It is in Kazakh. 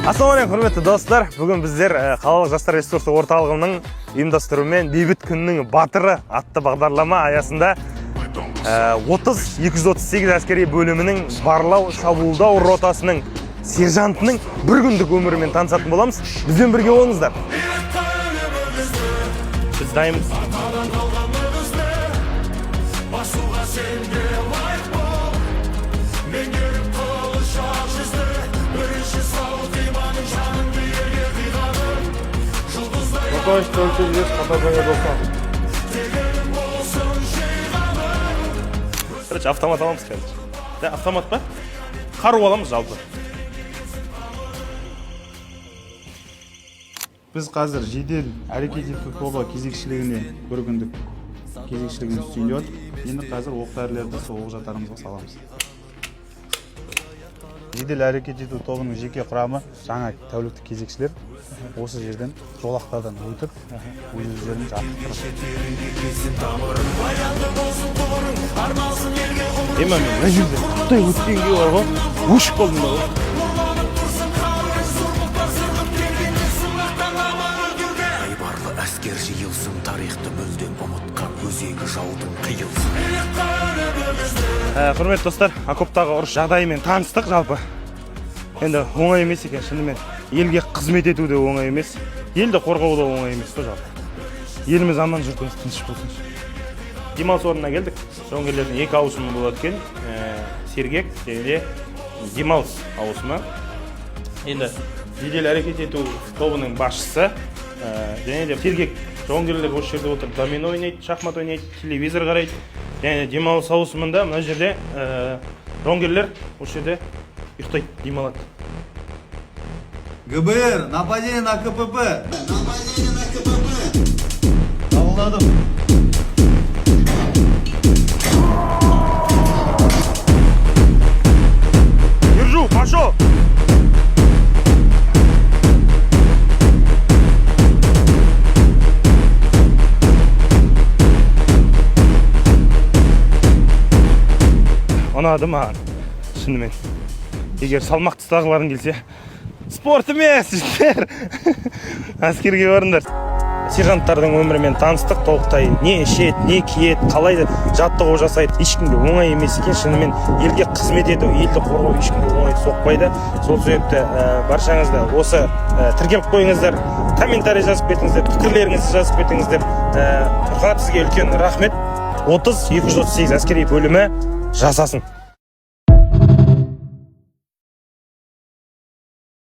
Ассалаумағалейкум, құрметті достар. Бүгін біздер қалалық жастар ресурсы орталығының ұйымдастыруымен бейбіт күннің батыры атты бағдарлама аясында 238 әскери бөлімінің барлау шабуылдау ротасының сержантының бір күндік өмірімен танысатын боламыз. Бізбен бірге болыңыздар. Біз дайынбыз. Короче, автомат аламыз қазір. Да, автомат па? Қару аламыз жалпы. Біз қазір жедел әрекет ету тобы кезекшілігіне бір күндік кезекшілігін үстейін деп отырмыз. Енді қазір оқ-дәрілерді сол оқ-жатарымызға саламыз. Жедел әрекет ету тобының жеке құрамы жаңа тәуліктік кезекшілер осы жерден жолақтардан өтіп өздерін жаттықтырады. Мен мына жерде құттай өткенге бар ғой, өшіп қалдым ба? Айбарлы әскер жиылсын, тарихты мүлдем ұмытқан өзегі жаудың қиылсын. Құрметті достар, окоптағы ұрыс жағдайымен таныстық жалпы. Енді оңай емес екен, шынымен. Елге қызмет ету де оңай емес, елді қорғау да оңай емес қой жалпы. Еліміз аман жұртымыз тыныш болсын. Демалыс орнына келдік. Жауынгерлердің екі ауысымы болады екен, сергек және демалыс ауысымы. Енді жедел әрекет ету тобының басшысы және де сергек жауынгерлер осы жерде отырып домино ойнайды, шахмат ойнайды, телевизор қарайды. Және демалыс ауысымында мына жерде жауынгерлер осы жерде ұйықтайды, демалады. ГБР, нападение на КПП. Нападение на КПП. Қабылдадым. Держу, пошел! Ұнады маған, шынымен. Егер салмақ тастағыларың келсе, спорт емес, жігіттер. Әскерге барыңдар. Сержанттардың өмірімен таныстық, толықтай не ішеді, не киеді, қалай жаттығу жасайды, ешкімге оңай емес екен. Шынымен елге қызмет ету, елді қорғау ешкімге оңай соқпайды. Сол себепті баршаңызды осы тіркеліп қойыңыздар, комментарий жазып кетіңіздер, пікірлеріңізді жазып кетіңіздер. Тұрғат, сізге үлкен рахмет. 238 әскери бөлімі жасасын.